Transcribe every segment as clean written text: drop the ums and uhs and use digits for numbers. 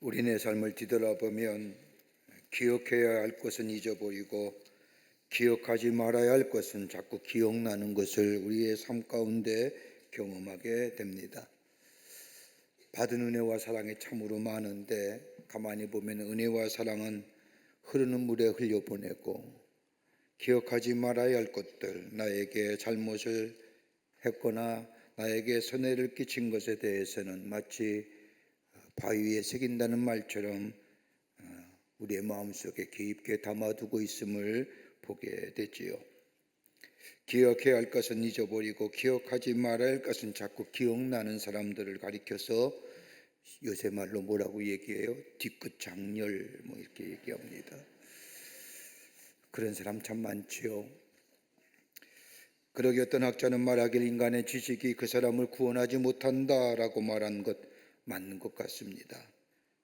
우리네 삶을 뒤돌아보면 기억해야 할 것은 잊어버리고 기억하지 말아야 할 것은 자꾸 기억나는 것을 우리의 삶 가운데 경험하게 됩니다. 받은 은혜와 사랑이 참으로 많은데 가만히 보면 은혜와 사랑은 흐르는 물에 흘려보내고 기억하지 말아야 할 것들, 나에게 잘못을 했거나 나에게 손해를 끼친 것에 대해서는 마치 바위에 새긴다는 말처럼 우리의 마음속에 깊게 담아두고 있음을 보게 되지요. 기억해야 할 것은 잊어버리고 기억하지 말아야 할 것은 자꾸 기억나는 사람들을 가리켜서 요새 말로 뭐라고 얘기해요? 뒤끝 장렬 이렇게 얘기합니다. 그런 사람 참 많지요. 그러기 어떤 학자는 말하길 인간의 지식이 그 사람을 구원하지 못한다라고 말한 것 맞는 것 같습니다.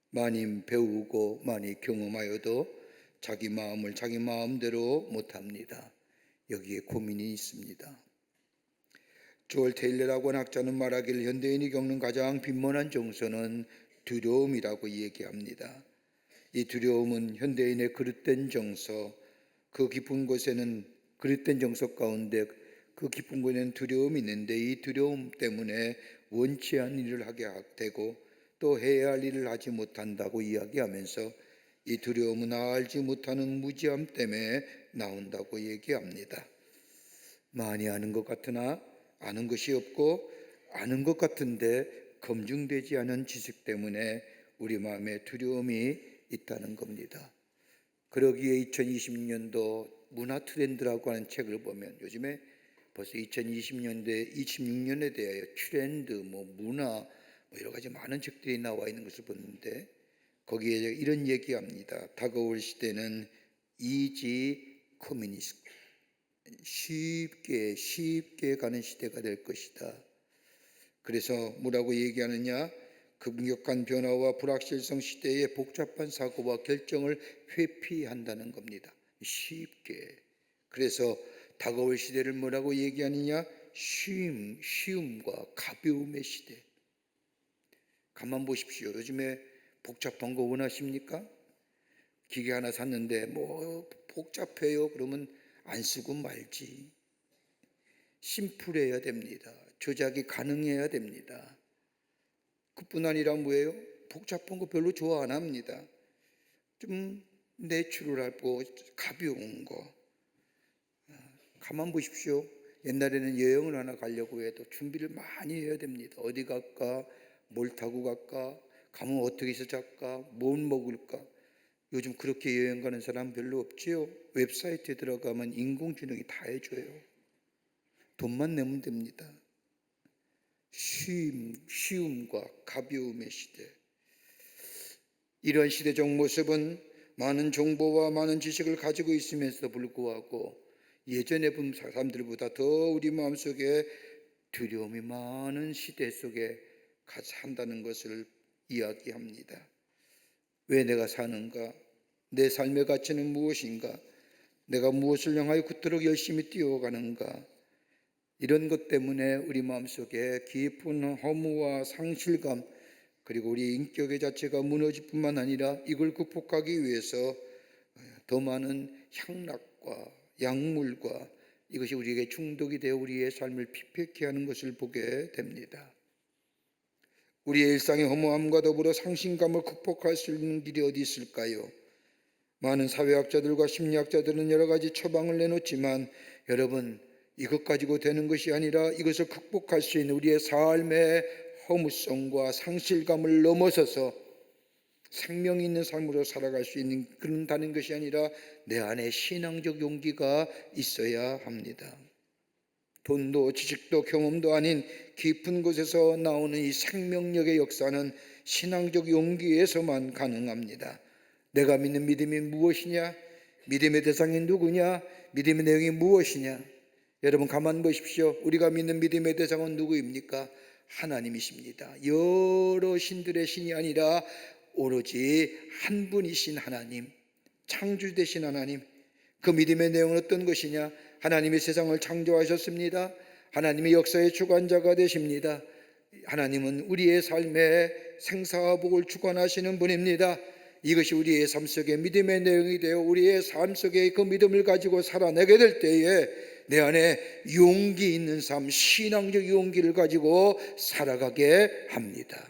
많이 배우고 많이 경험하여도 자기 마음을 자기 마음대로 못합니다. 여기에 고민이 있습니다. 조엘 테일러라고 하는 학자는 말하길 현대인이 겪는 가장 빈번한 정서는 두려움이라고 얘기합니다. 이 두려움은 현대인의 그릇된 정서, 그 깊은 곳에는 그릇된 정서 가운데 그 깊은 곳에는 두려움이 있는데 이 두려움 때문에 원치 않은 일을 하게 되고 또 해야 할 일을 하지 못한다고 이야기하면서 이 두려움은 알지 못하는 무지함 때문에 나온다고 얘기합니다. 많이 아는 것 같으나 아는 것이 없고 아는 것 같은데 검증되지 않은 지식 때문에 우리 마음에 두려움이 있다는 겁니다. 그러기에 2020년도 문화 트렌드라고 하는 책을 보면 요즘에 벌써 2020년대 26년에 대하여 트렌드, 문화 여러 가지 많은 책들이 나와 있는 것을 보는데 거기에 이런 얘기합니다. 다가올 시대는 이지 커뮤니스트, 쉽게 가는 시대가 될 것이다. 그래서 뭐라고 얘기하느냐? 급격한 변화와 불확실성 시대의 복잡한 사고와 결정을 회피한다는 겁니다. 쉽게. 그래서 다가올 시대를 뭐라고 얘기하느냐? 쉬움과 가벼움의 시대. 가만 보십시오. 요즘에 복잡한 거 원하십니까? 기계 하나 샀는데 복잡해요. 그러면 안 쓰고 말지. 심플해야 됩니다. 조작이 가능해야 됩니다. 그뿐 아니라 뭐예요? 복잡한 거 별로 좋아 안 합니다. 좀 내추럴하고 가벼운 거. 가만 보십시오. 옛날에는 여행을 하나 가려고 해도 준비를 많이 해야 됩니다. 어디 갈까? 뭘 타고 갈까? 가면 어떻게 해서 잘까? 뭘 먹을까? 요즘 그렇게 여행 가는 사람 별로 없지요. 웹사이트에 들어가면 인공지능이 다 해줘요. 돈만 내면 됩니다. 쉬움과 가벼움의 시대. 이러한 시대적 모습은 많은 정보와 많은 지식을 가지고 있으면서도 불구하고 예전에 본 사람들보다 더 우리 마음속에 두려움이 많은 시대 속에 산다는 것을 이야기합니다. 왜 내가 사는가? 내 삶의 가치는 무엇인가? 내가 무엇을 향하여 그토록 열심히 뛰어가는가? 이런 것 때문에 우리 마음속에 깊은 허무와 상실감 그리고 우리 인격의 자체가 무너질 뿐만 아니라 이걸 극복하기 위해서 더 많은 향락과 약물과 이것이 우리에게 중독이 되어 우리의 삶을 피폐케 하는 것을 보게 됩니다. 우리의 일상의 허무함과 더불어 상실감을 극복할 수 있는 길이 어디 있을까요? 많은 사회학자들과 심리학자들은 여러 가지 처방을 내놓지만 여러분, 이것 가지고 되는 것이 아니라 이것을 극복할 수 있는 우리의 삶의 허무성과 상실감을 넘어서서 생명 있는 삶으로 살아갈 수 있는 그런다는 것이 아니라 내 안에 신앙적 용기가 있어야 합니다. 돈도 지식도 경험도 아닌 깊은 곳에서 나오는 이 생명력의 역사는 신앙적 용기에서만 가능합니다. 내가 믿는 믿음이 무엇이냐? 믿음의 대상이 누구냐? 믿음의 내용이 무엇이냐? 여러분 가만 보십시오. 우리가 믿는 믿음의 대상은 누구입니까? 하나님이십니다. 여러 신들의 신이 아니라 오로지 한 분이신 하나님, 창조되신 하나님. 그 믿음의 내용은 어떤 것이냐? 하나님이 세상을 창조하셨습니다. 하나님이 역사의 주관자가 되십니다. 하나님은 우리의 삶에 생사와 복을 주관하시는 분입니다. 이것이 우리의 삶 속에 믿음의 내용이 되어 우리의 삶 속에 그 믿음을 가지고 살아내게 될 때에 내 안에 용기 있는 삶, 신앙적 용기를 가지고 살아가게 합니다.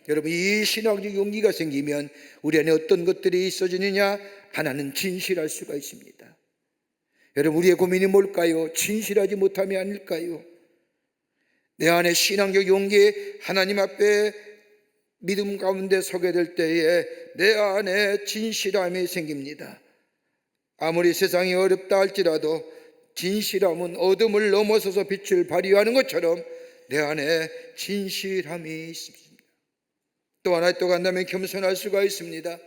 여러분, 이 신앙적 용기가 생기면 우리 안에 어떤 것들이 있어지느냐? 하나는 진실할 수가 있습니다. 여러분, 우리의 고민이 뭘까요? 진실하지 못함이 아닐까요? 내 안에 신앙적 용기, 하나님 앞에 믿음 가운데 서게 될 때에 내 안에 진실함이 생깁니다. 아무리 세상이 어렵다 할지라도 진실함은 어둠을 넘어서서 빛을 발휘하는 것처럼 내 안에 진실함이 있습니다. 또 하나 또 간다면 겸손할 수가 있습니다.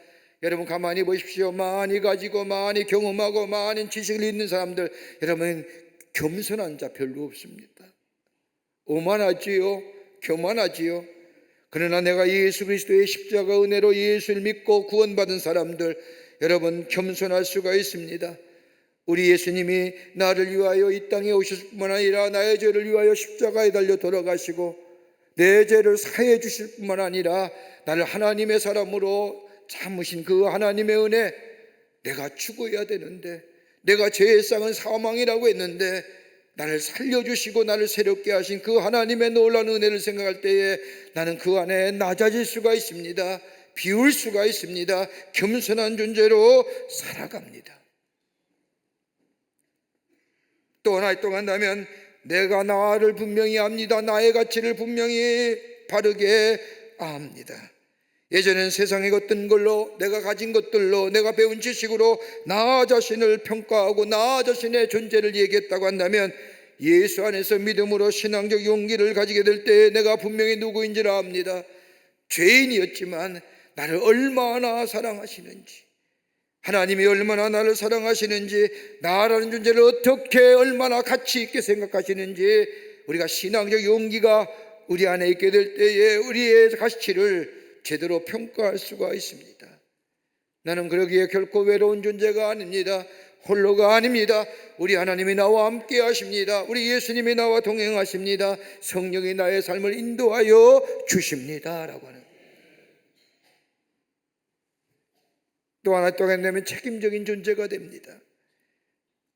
여러분, 가만히 보십시오. 많이 가지고 많이 경험하고 많은 지식을 있는 사람들, 여러분, 겸손한 자 별로 없습니다. 오만하지요, 교만하지요. 그러나 내가 예수 그리스도의 십자가 은혜로 예수를 믿고 구원받은 사람들, 여러분, 겸손할 수가 있습니다. 우리 예수님이 나를 위하여 이 땅에 오셨을 뿐만 아니라 나의 죄를 위하여 십자가에 달려 돌아가시고 내 죄를 사해 주실 뿐만 아니라 나를 하나님의 사람으로 참으신 그 하나님의 은혜, 내가 죽어야 되는데, 내가 죄의 쌍은 사망이라고 했는데 나를 살려주시고 나를 새롭게 하신 그 하나님의 놀라운 은혜를 생각할 때에 나는 그 안에 낮아질 수가 있습니다. 비울 수가 있습니다. 겸손한 존재로 살아갑니다. 또 하나 또 간다면 내가 나를 분명히 압니다. 나의 가치를 분명히 바르게 압니다. 예전엔 세상의 어떤 걸로, 내가 가진 것들로, 내가 배운 지식으로 나 자신을 평가하고 나 자신의 존재를 얘기했다고 한다면 예수 안에서 믿음으로 신앙적 용기를 가지게 될 때 내가 분명히 누구인지를 압니다. 죄인이었지만 나를 얼마나 사랑하시는지, 하나님이 얼마나 나를 사랑하시는지, 나라는 존재를 어떻게 얼마나 가치 있게 생각하시는지, 우리가 신앙적 용기가 우리 안에 있게 될 때에 우리의 가치를 제대로 평가할 수가 있습니다. 나는 그러기에 결코 외로운 존재가 아닙니다. 홀로가 아닙니다. 우리 하나님이 나와 함께 하십니다. 우리 예수님이 나와 동행하십니다. 성령이 나의 삶을 인도하여 주십니다 라고 하는. 또 하나 또 한다면 책임적인 존재가 됩니다.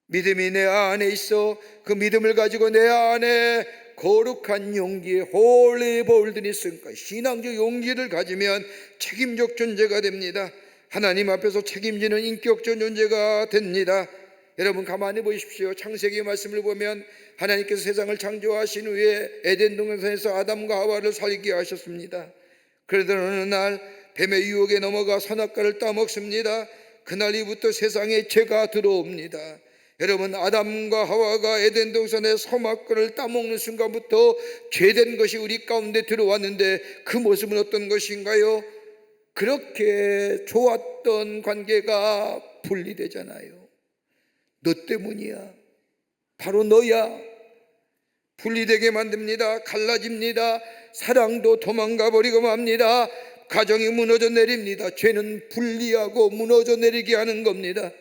믿음이 내 안에 있어 그 믿음을 가지고 내 안에 거룩한 용기, 홀리 볼드니스니까 신앙적 용기를 가지면 책임적 존재가 됩니다. 하나님 앞에서 책임지는 인격적 존재가 됩니다. 여러분, 가만히 보십시오. 창세기 말씀을 보면 하나님께서 세상을 창조하신 후에 에덴 동산에서 아담과 하와를 살게 하셨습니다. 그러던 어느 날 뱀의 유혹에 넘어가 선악과를 따먹습니다. 그날 이후부터 세상에 죄가 들어옵니다. 여러분, 아담과 하와가 에덴 동산의 선악과를 따먹는 순간부터 죄된 것이 우리 가운데 들어왔는데 그 모습은 어떤 것인가요? 그렇게 좋았던 관계가 분리되잖아요. 너 때문이야. 바로 너야. 분리되게 만듭니다. 갈라집니다. 사랑도 도망가 버리고 맙니다. 가정이 무너져 내립니다. 죄는 분리하고 무너져 내리게 하는 겁니다.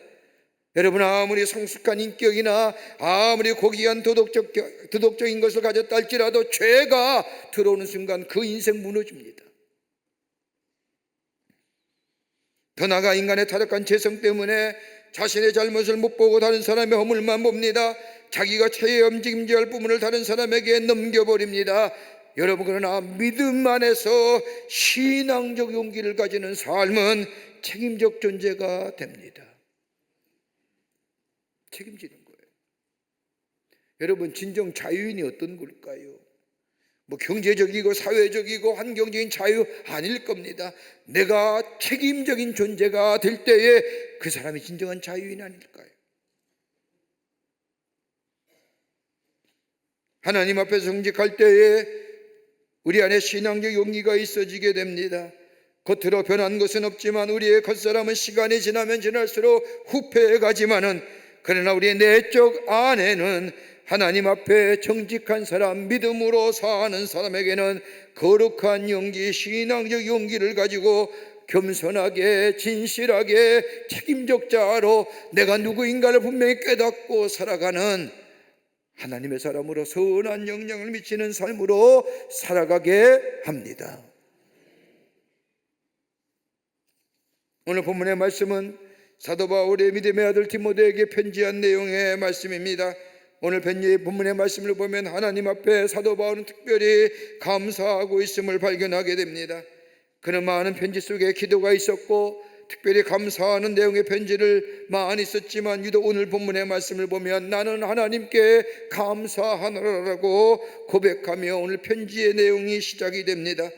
여러분, 아무리 성숙한 인격이나 아무리 고귀한 도덕적인 것을 가졌다 할지라도 죄가 들어오는 순간 그 인생 무너집니다. 더 나아가 인간의 타락한 죄성 때문에 자신의 잘못을 못 보고 다른 사람의 허물만 봅니다. 자기가 책임져야 할 부분을 다른 사람에게 넘겨버립니다. 여러분, 그러나 믿음 안에서 신앙적 용기를 가지는 삶은 책임적 존재가 됩니다. 책임지는 거예요. 여러분, 진정 자유인이 어떤 걸까요? 뭐 경제적이고 사회적이고 환경적인 자유 아닐 겁니다. 내가 책임적인 존재가 될 때에 그 사람이 진정한 자유인 아닐까요? 하나님 앞에서 정직할 때에 우리 안에 신앙적 용기가 있어지게 됩니다. 겉으로 변한 것은 없지만 우리의 겉사람은 시간이 지나면 지날수록 후패해 가지만은, 그러나 우리의 내적 안에는 하나님 앞에 정직한 사람, 믿음으로 사는 사람에게는 거룩한 용기, 신앙적 용기를 가지고 겸손하게, 진실하게, 책임적 자로 내가 누구인가를 분명히 깨닫고 살아가는 하나님의 사람으로 선한 영향을 미치는 삶으로 살아가게 합니다. 오늘 본문의 말씀은 사도 바울의 믿음의 아들 디모데에게 편지한 내용의 말씀입니다. 오늘 본문의 말씀을 보면 하나님 앞에 사도 바울은 특별히 감사하고 있음을 발견하게 됩니다. 그는 많은 편지 속에 기도가 있었고 특별히 감사하는 내용의 편지를 많이 썼지만 유독 오늘 본문의 말씀을 보면 나는 하나님께 감사하노라라고 고백하며 오늘 편지의 내용이 시작이 됩니다.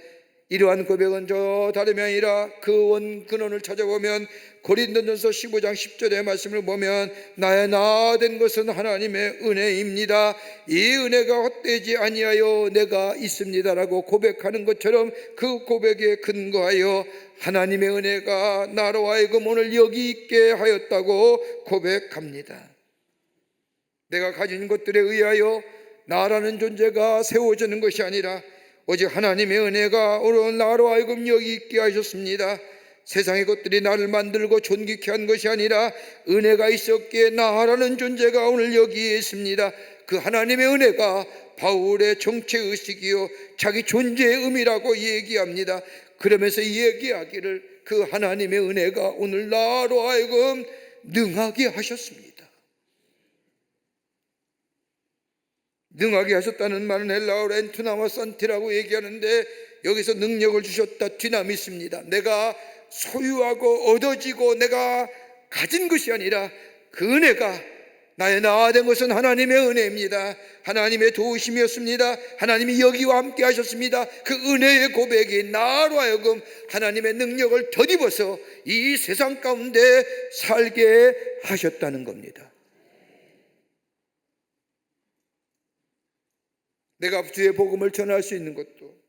이러한 고백은 저 다름이 아니라 그 근원을 찾아보면 고린도전서 15장 10절의 말씀을 보면 나의 나 된 것은 하나님의 은혜입니다. 이 은혜가 헛되지 아니하여 내가 있습니다라고 고백하는 것처럼 그 고백에 근거하여 하나님의 은혜가 나로 하여금 오늘 여기 있게 하였다고 고백합니다. 내가 가진 것들에 의하여 나라는 존재가 세워지는 것이 아니라 오직 하나님의 은혜가 오늘 나로 하여금 여기 있게 하셨습니다. 세상의 것들이 나를 만들고 존귀케 한 것이 아니라 은혜가 있었기에 나라는 존재가 오늘 여기에 있습니다. 그 하나님의 은혜가 바울의 정체의식이요 자기 존재의 의미라고 얘기합니다. 그러면서 얘기하기를 그 하나님의 은혜가 오늘 나로 하여금 능하게 하셨습니다. 능하게 하셨다는 말은 헬라어로 엔투나와 산티라고 얘기하는데 여기서 능력을 주셨다, 디나미스입니다. 내가 소유하고 얻어지고 내가 가진 것이 아니라 그 은혜가 나의 나아된 것은 하나님의 은혜입니다. 하나님의 도우심이었습니다. 하나님이 여기와 함께 하셨습니다. 그 은혜의 고백이 나로 하여금 하나님의 능력을 덧입어서 이 세상 가운데 살게 하셨다는 겁니다. 내가 주의 복음을 전할 수 있는 것도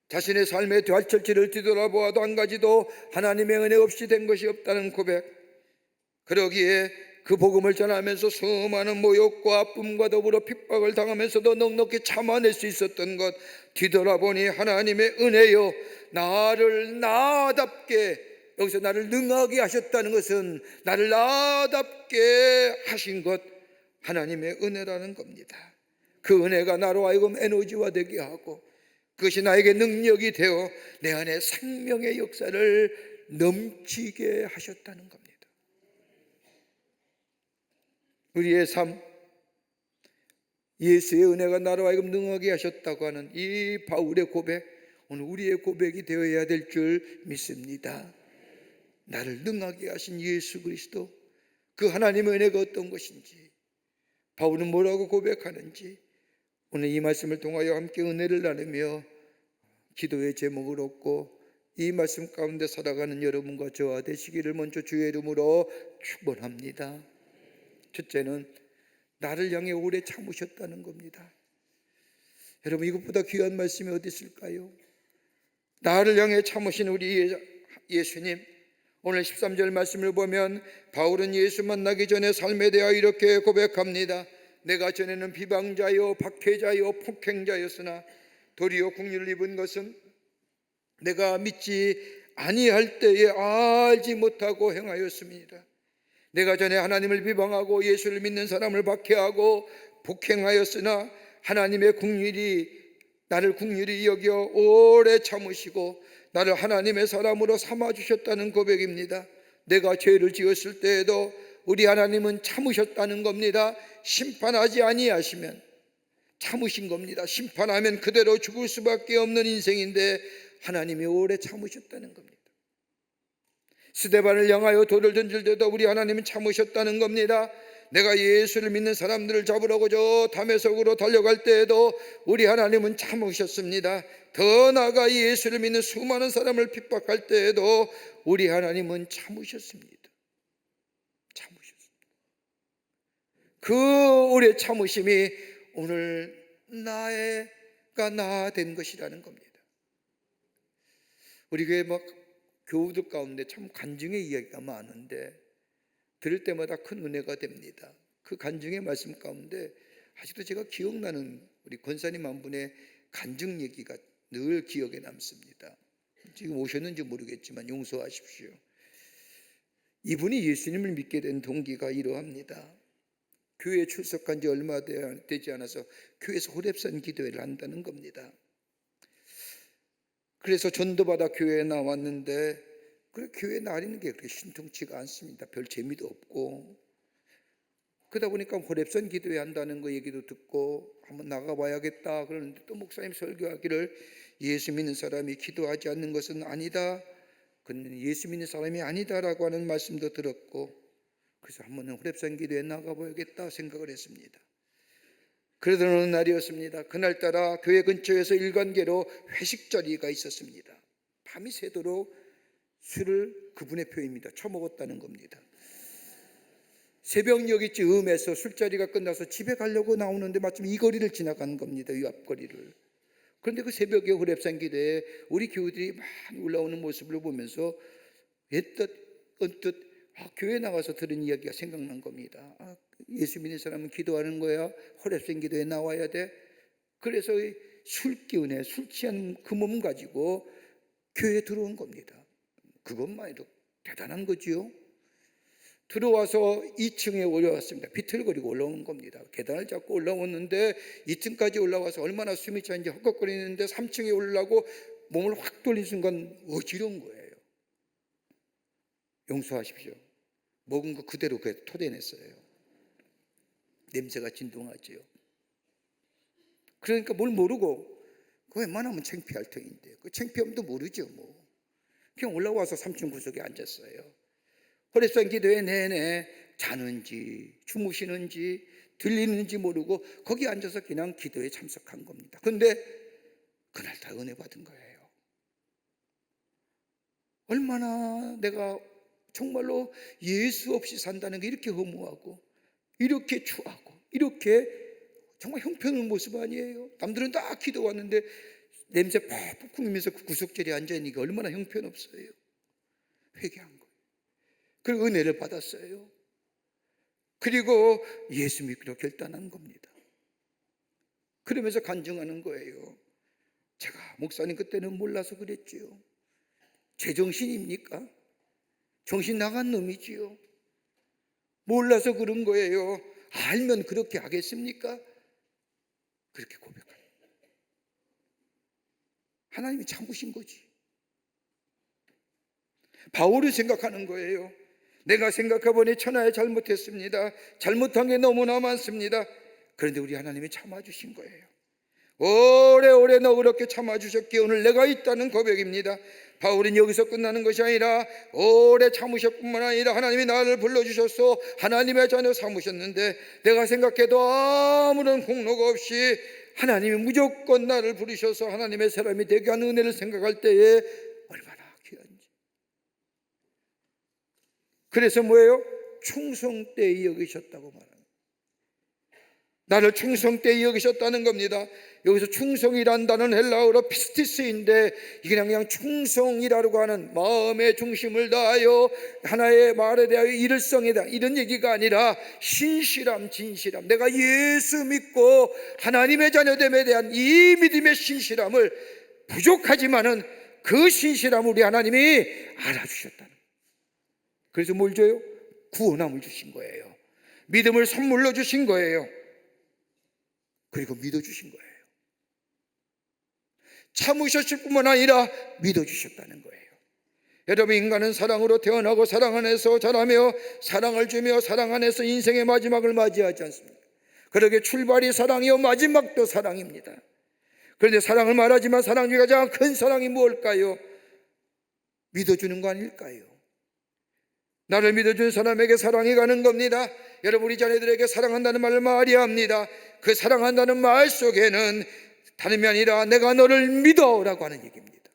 자신의 삶의 뒤할철지를 뒤돌아보아도 한 가지도 하나님의 은혜 없이 된 것이 없다는 고백. 그러기에 그 복음을 전하면서 수많은 모욕과 아픔과 더불어 핍박을 당하면서도 넉넉히 참아낼 수 있었던 것, 뒤돌아보니 하나님의 은혜요 나를 나답게, 여기서 나를 능하게 하셨다는 것은 나를 나답게 하신 것, 하나님의 은혜라는 겁니다. 그 은혜가 나로 하여금 에너지화 되게 하고 그것이 나에게 능력이 되어 내 안에 생명의 역사를 넘치게 하셨다는 겁니다. 우리의 삶, 예수의 은혜가 나로 하여금 능하게 하셨다고 하는 이 바울의 고백, 오늘 우리의 고백이 되어야 될 줄 믿습니다. 나를 능하게 하신 예수 그리스도, 그 하나님의 은혜가 어떤 것인지, 바울은 뭐라고 고백하는지 오늘 이 말씀을 통하여 함께 은혜를 나누며 기도의 제목을 얻고 이 말씀 가운데 살아가는 여러분과 저와 되시기를 먼저 주의 이름으로 축원합니다. 첫째는 나를 향해 오래 참으셨다는 겁니다. 여러분, 이것보다 귀한 말씀이 어디 있을까요? 나를 향해 참으신 우리 예수님, 오늘 13절 말씀을 보면 바울은 예수 만나기 전에 삶에 대하여 이렇게 고백합니다. 내가 전에는 비방자요 박해자요 폭행자였으나 도리어 국리를 입은 것은 내가 믿지 아니할 때에 알지 못하고 행하였습니다. 내가 전에 하나님을 비방하고 예수를 믿는 사람을 박해하고 폭행하였으나 하나님의 나를 국률이 여겨 오래 참으시고 나를 하나님의 사람으로 삼아주셨다는 고백입니다. 내가 죄를 지었을 때에도 우리 하나님은 참으셨다는 겁니다. 심판하지 아니하시면 참으신 겁니다. 심판하면 그대로 죽을 수밖에 없는 인생인데 하나님이 오래 참으셨다는 겁니다. 스데반을 향하여 돌을 던질 때도 우리 하나님은 참으셨다는 겁니다. 내가 예수를 믿는 사람들을 잡으려고 저 다메섹으로 달려갈 때에도 우리 하나님은 참으셨습니다. 더 나아가 예수를 믿는 수많은 사람을 핍박할 때에도 우리 하나님은 참으셨습니다. 그 오래 참으심이 오늘 나가 나 된 것이라는 겁니다. 우리 교회 교우들 가운데 참 간증의 이야기가 많은데 들을 때마다 큰 은혜가 됩니다. 그 간증의 말씀 가운데 아직도 제가 기억나는 우리 권사님 한 분의 간증 얘기가 늘 기억에 남습니다. 지금 오셨는지 모르겠지만 용서하십시오. 이분이 예수님을 믿게 된 동기가 이러합니다. 교회에 출석한 지 얼마 되지 않아서 교회에서 호렙산 기도회를 한다는 겁니다. 그래서 전도받아 교회에 나왔는데 교회에 나리는 게 그렇게 신통치가 않습니다. 별 재미도 없고. 그러다 보니까 호렙산 기도회 한다는 거 얘기도 듣고 한번 나가봐야겠다 그러는데 또 목사님 설교하기를 예수 믿는 사람이 기도하지 않는 것은 아니다, 그는 예수 믿는 사람이 아니다라고 하는 말씀도 들었고, 그래서 한번 호렙산 기도회 나가봐야겠다 생각을 했습니다. 그러던 어느 날이었습니다. 그날따라 교회 근처에서 일관계로 회식 자리가 있었습니다. 밤이 새도록 술을, 그분의 표입니다, 처먹었다는 겁니다. 새벽녘이쯤에서 술자리가 끝나서 집에 가려고 나오는데 마침 이 거리를 지나간 겁니다. 이 앞거리를. 그런데 그 새벽에 호렙산 기도에 우리 교우들이 많이 올라오는 모습을 보면서 언뜻 교회 나가서 들은 이야기가 생각난 겁니다. 예수 믿는 사람은 기도하는 거야, 호렙산 기도에 나와야 돼. 그래서 술 기운에 술 취한 그 몸 가지고 교회에 들어온 겁니다. 그것만 해도 대단한 거지요. 들어와서 2층에 올라왔습니다. 비틀거리고 올라오는 겁니다. 계단을 잡고 올라왔는데 2층까지 올라와서 얼마나 숨이 차는지 헛헛거리는데 3층에 올라가고 몸을 확 돌린 순간 어지러운 거예요. 용서하십시오. 먹은 거 그대로 토대냈어요. 냄새가 진동하지요. 그러니까 뭘 모르고, 그 웬만하면 창피할 터인데 그 창피함도 모르죠. 뭐 그냥 올라와서 3층 구석에 앉았어요. 호렙산 기도회 내내 자는지 주무시는지 들리는지 모르고 거기 앉아서 그냥 기도에 참석한 겁니다. 그런데 그날 다 은혜 받은 거예요. 얼마나 내가 정말로 예수 없이 산다는 게 이렇게 허무하고 이렇게 추하고 이렇게 정말 형편없는 모습 아니에요. 남들은 다 기도 왔는데 냄새 팍 풍기면서 그 구석자리에 앉아있으니까 얼마나 형편없어요. 회개한 거예요. 그리고 은혜를 받았어요. 그리고 예수 믿기로 결단한 겁니다. 그러면서 간증하는 거예요. 제가 목사님 그때는 몰라서 그랬지요. 제정신입니까? 정신 나간 놈이지요. 몰라서 그런 거예요. 알면 그렇게 하겠습니까? 그렇게 고백합니다. 하나님이 참으신 거지. 바울이 생각하는 거예요. 내가 생각해보니 천하에 잘못했습니다. 잘못한 게 너무나 많습니다. 그런데 우리 하나님이 참아주신 거예요. 오래오래 너그럽게 참아주셨기에 오늘 내가 있다는 고백입니다. 바울은 여기서 끝나는 것이 아니라 오래 참으셨뿐만 아니라 하나님이 나를 불러주셔서 하나님의 자녀 삼으셨는데, 내가 생각해도 아무런 공로가 없이 하나님이 무조건 나를 부르셔서 하나님의 사람이 되게 하는 은혜를 생각할 때에 얼마나 귀한지. 그래서 뭐예요? 충성되이 여기셨다고 말합니다. 나를 충성되이 여기셨다는 겁니다. 여기서 충성이란 단어는 헬라어로 피스티스인데 이게 그냥 충성이라고 하는 마음의 중심을 다하여 하나의 말에 대하여 일을성에 대한 이런 얘기가 아니라 신실함, 진실함, 내가 예수 믿고 하나님의 자녀됨에 대한 이 믿음의 신실함을 부족하지만은 그 신실함을 우리 하나님이 알아주셨다는 거예요. 그래서 뭘 줘요? 구원함을 주신 거예요. 믿음을 선물로 주신 거예요. 그리고 믿어주신 거예요. 참으셨을 뿐만 아니라 믿어주셨다는 거예요. 여러분, 인간은 사랑으로 태어나고 사랑 안에서 자라며 사랑을 주며 사랑 안에서 인생의 마지막을 맞이하지 않습니까? 그러게 출발이 사랑이요 마지막도 사랑입니다. 그런데 사랑을 말하지만 사랑 중에 가장 큰 사랑이 무엇일까요? 믿어주는 거 아닐까요? 나를 믿어준 사람에게 사랑이 가는 겁니다. 여러분, 우리 자녀들에게 사랑한다는 말을 말해야 합니다. 그 사랑한다는 말 속에는 다름이 아니라 내가 너를 믿어라고 하는 얘기입니다.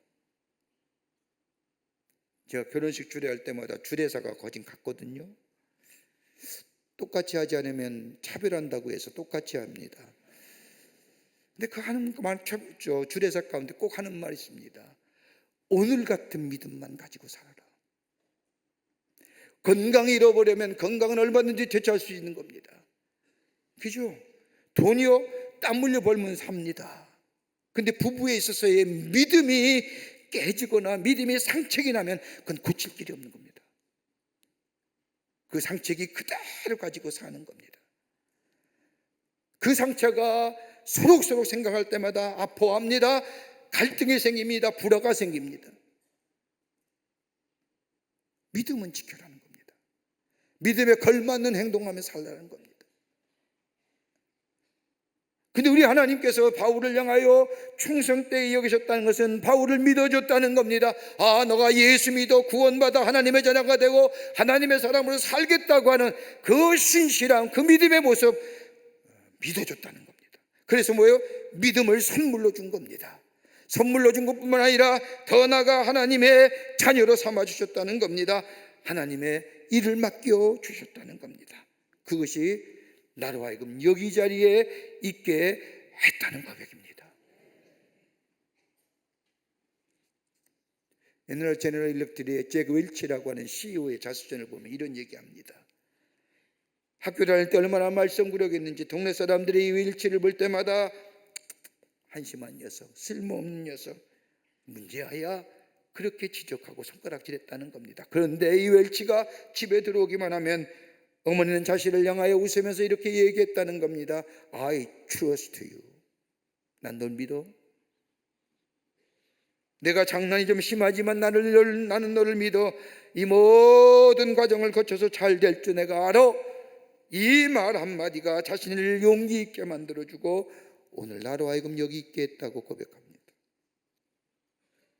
제가 결혼식 주례할 때마다 주례사가 거진 같거든요. 똑같이 하지 않으면 차별한다고 해서 똑같이 합니다. 근데 그 하는 말, 주례사 가운데 꼭 하는 말이 있습니다. 오늘 같은 믿음만 가지고 살아라. 건강을 잃어버리면 건강은 얼마든지 되찾을 수 있는 겁니다. 그죠? 돈이요, 땀 흘려 벌면 삽니다. 근데 부부에 있어서의 믿음이 깨지거나 믿음이 상책이 나면 그건 고칠 길이 없는 겁니다. 그 상책이 그대로 가지고 사는 겁니다. 그 상처가 소록소록 생각할 때마다 아파합니다. 갈등이 생깁니다. 불화가 생깁니다. 믿음은 지켜라는 겁니다. 믿음에 걸맞는 행동하며 살라는 겁니다. 근데 우리 하나님께서 바울을 향하여 충성되게 여기셨다는 것은 바울을 믿어줬다는 겁니다. 아, 너가 예수 믿어 구원받아 하나님의 자녀가 되고 하나님의 사람으로 살겠다고 하는 그 신실함, 그 믿음의 모습 믿어줬다는 겁니다. 그래서 뭐예요? 믿음을 선물로 준 겁니다. 선물로 준 것뿐만 아니라 더 나아가 하나님의 자녀로 삼아주셨다는 겁니다. 하나님의 일을 맡겨주셨다는 겁니다. 그것이 나로 하여금 여기 자리에 있게 했다는 고백입니다. 옛날 제너럴 일렉트릭의 잭 웰치라고 하는 CEO의 자서전을 보면 이런 얘기합니다. 학교 다닐 때 얼마나 말썽구력했는지 동네 사람들이 이 웰치를 볼 때마다 한심한 녀석, 쓸모없는 녀석, 문제아야 그렇게 지적하고 손가락질했다는 겁니다. 그런데 이 웰치가 집에 들어오기만 하면 어머니는 자신을 향하여 웃으면서 이렇게 얘기했다는 겁니다. I trust you. 난 널 믿어. 내가 장난이 좀 심하지만 나는 너를 믿어. 이 모든 과정을 거쳐서 잘 될 줄 내가 알아. 이 말 한마디가 자신을 용기 있게 만들어주고 오늘 나로 하여금 여기 있게 했다고 고백합니다.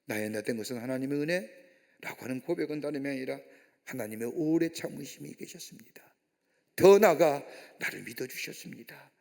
나의 나 된 것은 하나님의 은혜라고 하는 고백은 다름이 아니라 하나님의 오래 참으심이 계셨습니다. 더 나아가 나를 믿어주셨습니다.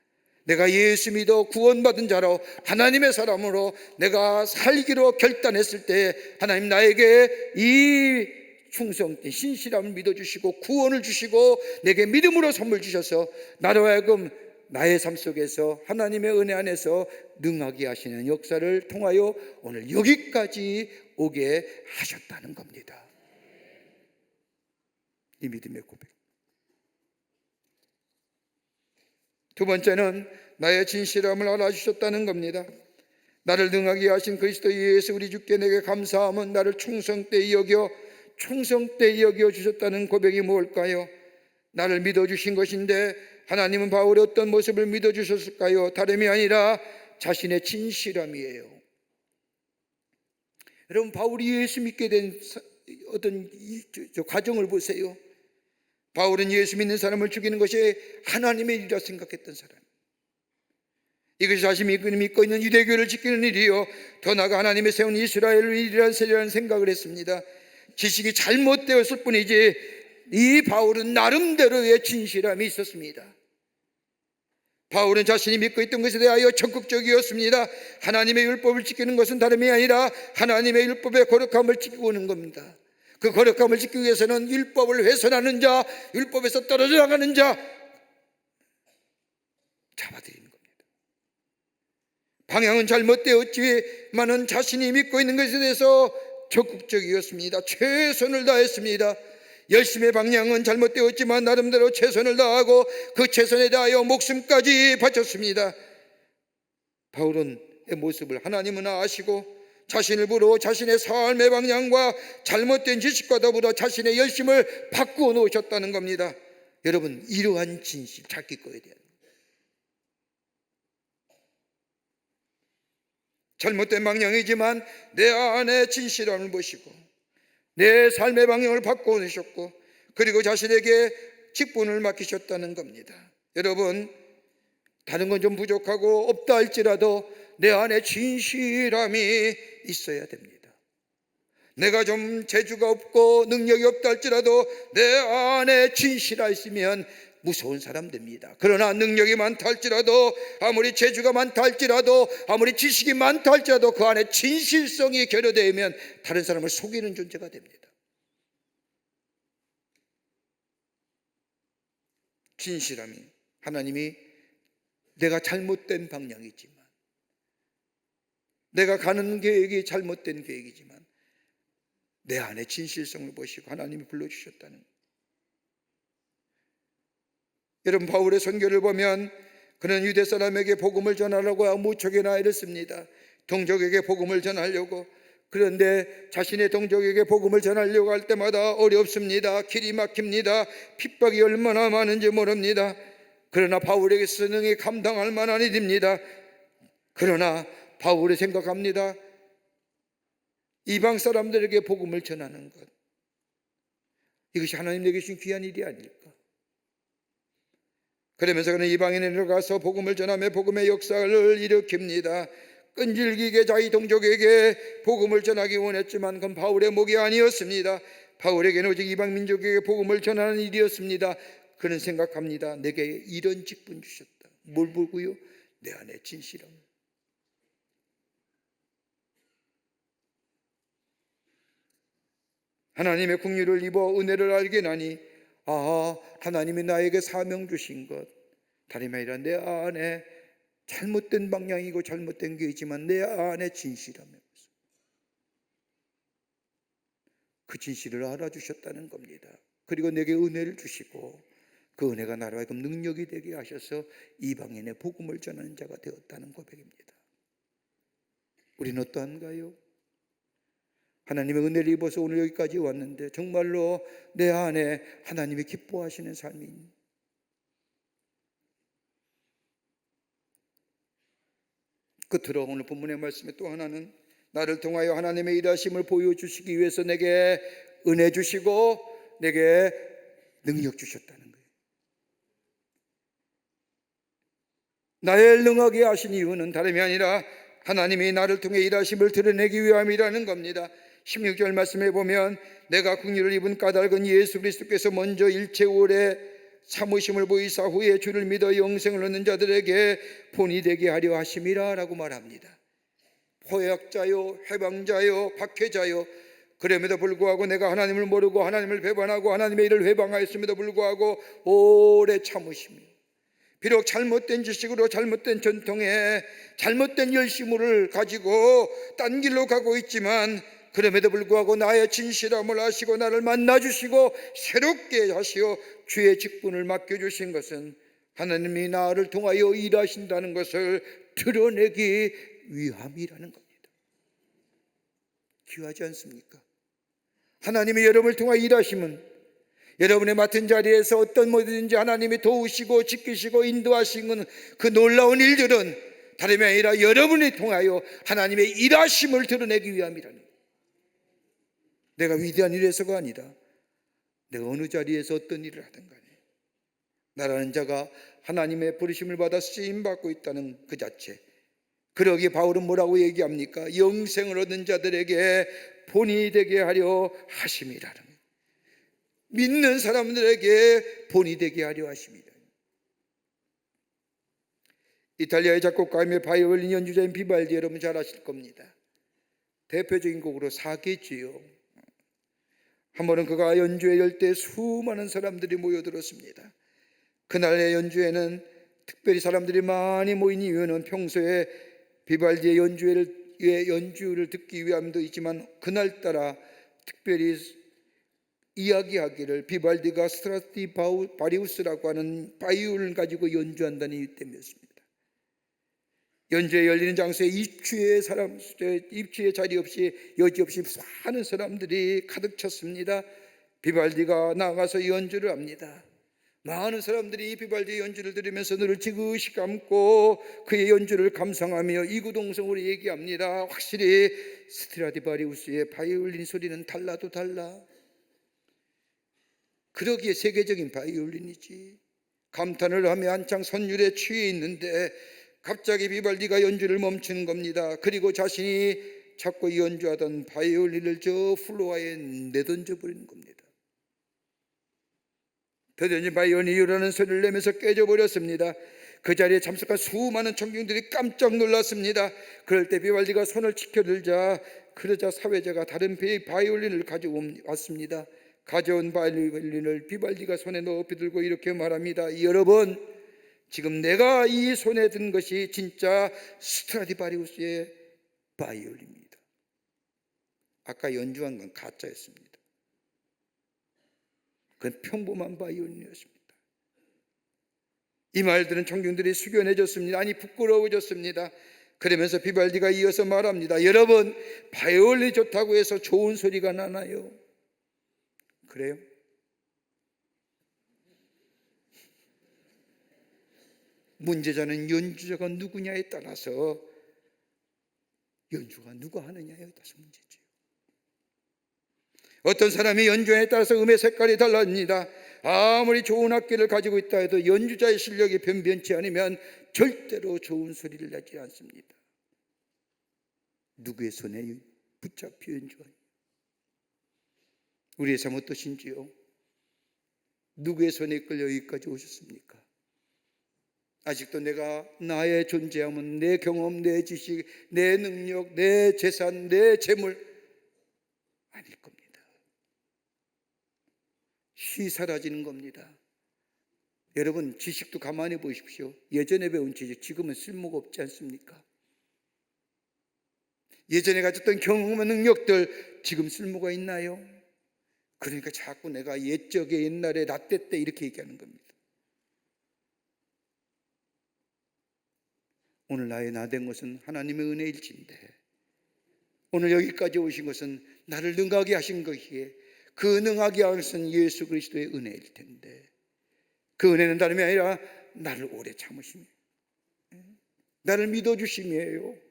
내가 예수 믿어 구원받은 자로 하나님의 사람으로 내가 살기로 결단했을 때 하나님 나에게 이 충성된 신실함을 믿어주시고 구원을 주시고 내게 믿음으로 선물 주셔서 나로 하여금 나의 삶 속에서 하나님의 은혜 안에서 능하게 하시는 역사를 통하여 오늘 여기까지 오게 하셨다는 겁니다. 이 믿음의 고백. 두 번째는 나의 진실함을 알아주셨다는 겁니다. 나를 능하게 하신 그리스도 예수 우리 주께 내게 감사함은 나를 충성되이 여겨 주셨다는 고백이 뭘까요? 나를 믿어주신 것인데 하나님은 바울의 어떤 모습을 믿어주셨을까요? 다름이 아니라 자신의 진실함이에요. 여러분, 바울이 예수 믿게 된 어떤 과정을 보세요. 바울은 예수 믿는 사람을 죽이는 것이 하나님의 일이라 생각했던 사람. 이것이 자신이 믿고 있는 유대교를 지키는 일이요 더 나아가 하나님의 세운 이스라엘을 일이라는 세례라는 생각을 했습니다. 지식이 잘못되었을 뿐이지 이 바울은 나름대로의 진실함이 있었습니다. 바울은 자신이 믿고 있던 것에 대하여 적극적이었습니다. 하나님의 율법을 지키는 것은 다름이 아니라 하나님의 율법의 거룩함을 지키고 오는 겁니다. 그 거룩함을 지키기 위해서는 율법을 훼손하는 자, 율법에서 떨어져 나가는 자 잡아들이는 겁니다. 방향은 잘못되었지만은 자신이 믿고 있는 것에 대해서 적극적이었습니다. 최선을 다했습니다. 열심의 방향은 잘못되었지만 나름대로 최선을 다하고 그 최선에 대하여 목숨까지 바쳤습니다. 바울의 모습을 하나님은 아시고 자신을 보러 자신의 삶의 방향과 잘못된 지식과 더불어 자신의 열심을 바꾸어 놓으셨다는 겁니다. 여러분, 이러한 진실 잘 기꺼야 돼요. 잘못된 방향이지만 내 안에 진실함을 보시고 내 삶의 방향을 바꾸어 놓으셨고 그리고 자신에게 직분을 맡기셨다는 겁니다. 여러분, 다른 건 좀 부족하고 없다 할지라도 내 안에 진실함이 있어야 됩니다. 내가 좀 재주가 없고 능력이 없다 할지라도 내 안에 진실함이 있으면 무서운 사람 됩니다. 그러나 능력이 많다 할지라도 아무리 재주가 많다 할지라도 아무리 지식이 많다 할지라도 그 안에 진실성이 결여되면 다른 사람을 속이는 존재가 됩니다. 진실함이 하나님이 내가 잘못된 방향이지만 내가 가는 계획이 잘못된 계획이지만 내 안에 진실성을 보시고 하나님이 불러주셨다는 거예요. 여러분, 바울의 선교를 보면 그는 유대 사람에게 복음을 전하려고 무척이나 애를 씁니다. 동족에게 복음을 전하려고. 그런데 자신의 동족에게 복음을 전하려고 할 때마다 어렵습니다. 길이 막힙니다. 핍박이 얼마나 많은지 모릅니다. 그러나 바울에게서 능히 감당할 만한 일입니다. 그러나 바울이 생각합니다. 이방 사람들에게 복음을 전하는 것, 이것이 하나님 내게 주신 귀한 일이 아닐까. 그러면서 그는 이방인에 들어가서 복음을 전하며 복음의 역사를 일으킵니다. 끈질기게 자기 동족에게 복음을 전하기 원했지만 그건 바울의 목이 아니었습니다. 바울에게는 오직 이방 민족에게 복음을 전하는 일이었습니다. 그는 생각합니다. 내게 이런 직분 주셨다. 뭘 보고요? 내 안에 진실함. 하나님의 긍휼을 입어 은혜를 알게 나니 하나님이 나에게 사명 주신 것, 다름이 아니라 내 안에 잘못된 방향이고 잘못된 게 있지만 내 안에 진실함이 없어. 그 진실을 알아주셨다는 겁니다. 그리고 내게 은혜를 주시고 그 은혜가 나로 하여금 능력이 되게 하셔서 이방인의 복음을 전하는 자가 되었다는 고백입니다. 우리는 어떠한가요? 하나님의 은혜를 입어서 오늘 여기까지 왔는데 정말로 내 안에 하나님이 기뻐하시는 삶이 끝으로 오늘 본문의 말씀에 또 하나는 나를 통하여 하나님의 일하심을 보여주시기 위해서 내게 은혜 주시고 내게 능력 주셨다는 거예요. 나를 능하게 하신 이유는 다름이 아니라 하나님이 나를 통해 일하심을 드러내기 위함이라는 겁니다. 16절 말씀에 보면 내가 긍휼을 입은 까닭은 예수 그리스도께서 먼저 일체 오래 참으심을 보이사 후에 주를 믿어 영생을 얻는 자들에게 본이 되게 하려 하심이라 라고 말합니다. 포약자요, 해방자요, 박해자요, 그럼에도 불구하고 내가 하나님을 모르고 하나님을 배반하고 하나님의 일을 회방하였음에도 불구하고 오래 참으시며 비록 잘못된 지식으로 잘못된 전통에 잘못된 열심을 가지고 딴 길로 가고 있지만 그럼에도 불구하고 나의 진실함을 아시고 나를 만나주시고 새롭게 하시어 주의 직분을 맡겨주신 것은 하나님이 나를 통하여 일하신다는 것을 드러내기 위함이라는 겁니다. 귀하지 않습니까? 하나님이 여러분을 통하여 일하시면 여러분의 맡은 자리에서 어떤 뭐든지 하나님이 도우시고 지키시고 인도하시는 그 놀라운 일들은 다름이 아니라 여러분을 통하여 하나님의 일하심을 드러내기 위함이라는 거예요. 내가 위대한 일에서가 아니라 내가 어느 자리에서 어떤 일을 하든 간에 나라는 자가 하나님의 부르심을 받아 쓰임받고 있다는 그 자체. 그러기에 바울은 뭐라고 얘기합니까? 영생을 얻는 자들에게 본이 되게 하려 하심이라는 거예요. 믿는 사람들에게 본이 되게 하려 하심이다. 이탈리아의 작곡가이며 바이올린 연주자인 비발디, 여러분 잘 아실 겁니다. 대표적인 곡으로 사계지요. 한 번은 그가 연주회 열 때 수많은 사람들이 모여들었습니다. 그날의 연주회는 특별히 사람들이 많이 모인 이유는 평소에 비발디의 연주를 듣기 위함도 있지만 그날따라 특별히 이야기하기를 비발디가 스트라디바리우스라고 하는 바이올린을 가지고 연주한다는 이유 때문이었습니다. 연주회 열리는 장소에 입추의 자리 없이 여지 없이 많은 사람들이 가득 찼습니다. 비발디가 나가서 연주를 합니다. 많은 사람들이 비발디의 연주를 들으면서 눈을 지그시 감고 그의 연주를 감상하며 이구동성으로 얘기합니다. 확실히 스트라디바리우스의 바이올린 소리는 달라도 달라. 그러기에 세계적인 바이올린이지. 감탄을 하며 한창 선율에 취해 있는데 갑자기 비발디가 연주를 멈추는 겁니다. 그리고 자신이 찾고 연주하던 바이올린을 저 플로어에 내던져 버리는 겁니다. 더뎌진 바이올린이 요란한 소리를 내면서 깨져버렸습니다. 그 자리에 참석한 수많은 청중들이 깜짝 놀랐습니다. 그럴 때 비발디가 손을 지켜들자 그러자 사회자가 다른 배의 바이올린을 가져왔습니다. 가져온 바이올린을 비발디가 손에 넣어 비들고 이렇게 말합니다. 여러분, 지금 내가 이 손에 든 것이 진짜 스트라디바리우스의 바이올린입니다. 아까 연주한 건 가짜였습니다. 그건 평범한 바이올린이었습니다. 이 말들은 청중들이 숙연해졌습니다. 아니 부끄러워졌습니다. 그러면서 비발디가 이어서 말합니다. 여러분, 바이올린이 좋다고 해서 좋은 소리가 나나요? 그래요? 문제자는 연주자가 누구냐에 따라서 연주가 누가 하느냐에 따라서 문제죠. 어떤 사람이 연주에 따라서 음의 색깔이 달라집니다. 아무리 좋은 악기를 가지고 있다 해도 연주자의 실력이 변변치 않으면 절대로 좋은 소리를 내지 않습니다. 누구의 손에 붙잡혀 연주하니? 우리의 삶 어떠신지요? 누구의 손에 이끌려 여기까지 오셨습니까? 아직도 내가 나의 존재함은 내 경험, 내 지식, 내 능력, 내 재산, 내 재물 아닐 겁니다. 쉬 사라지는 겁니다. 여러분, 지식도 가만히 보십시오. 예전에 배운 지식 지금은 쓸모가 없지 않습니까? 예전에 가졌던 경험과 능력들 지금 쓸모가 있나요? 그러니까 자꾸 내가 옛적에 옛날에 라떼 때 이렇게 얘기하는 겁니다. 오늘 나의 나 된 것은 하나님의 은혜일진데, 오늘 여기까지 오신 것은 나를 능하게 하신 것이기에 그 능하게 하신 예수 그리스도의 은혜일 텐데, 그 은혜는 다름이 아니라 나를 오래 참으심이에요. 나를 믿어주심이에요.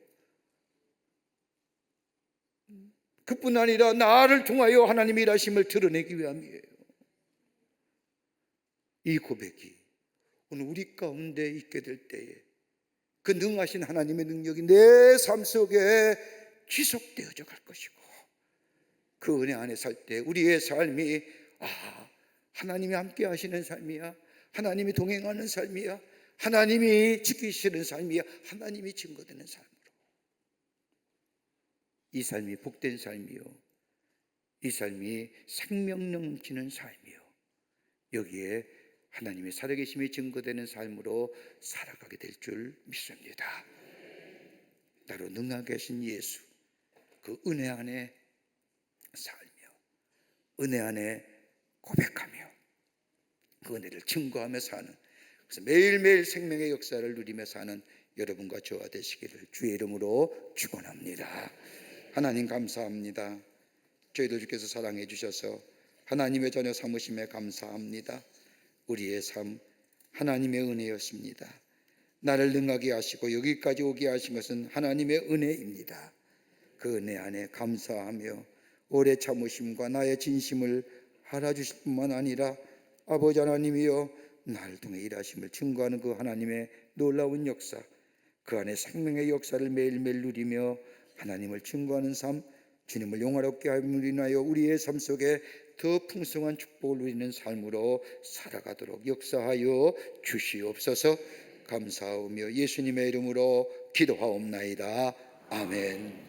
그뿐 아니라 나를 통하여 하나님의 일하심을 드러내기 위함이에요. 이 고백이 오늘 우리 가운데 있게 될 때에 그 능하신 하나님의 능력이 내 삶 속에 지속되어져 갈 것이고, 그 은혜 안에 살 때 우리의 삶이 하나님이 함께 하시는 삶이야, 하나님이 동행하는 삶이야, 하나님이 지키시는 삶이야, 하나님이 증거되는 삶으로, 이 삶이 복된 삶이요, 이 삶이 생명 넘치는 삶이요, 여기에 하나님의 살아계심이 증거되는 삶으로 살아가게 될 줄 믿습니다. 나로 능하게 하신 예수, 그 은혜 안에 살며 은혜 안에 고백하며 그 은혜를 증거하며 사는, 그래서 매일매일 생명의 역사를 누리며 사는 여러분과 저와 되시기를 주의 이름으로 축원합니다. 하나님 감사합니다. 저희들 주께서 사랑해 주셔서 하나님의 자녀 삼으심에 감사합니다. 우리의 삶 하나님의 은혜였습니다. 나를 능하게 하시고 여기까지 오게 하신 것은 하나님의 은혜입니다. 그 은혜 안에 감사하며 오래 참으심과 나의 진심을 알아주실 뿐만 아니라 아버지 하나님이여 나를 통해 일하심을 증거하는 그 하나님의 놀라운 역사, 그 안에 생명의 역사를 매일매일 누리며 하나님을 증거하는 삶, 주님을 영화롭게 함으로 인하여 우리의 삶 속에 더 풍성한 축복을 누리는 삶으로 살아가도록 역사하여 주시옵소서. 감사하며 예수님의 이름으로 기도하옵나이다. 아멘.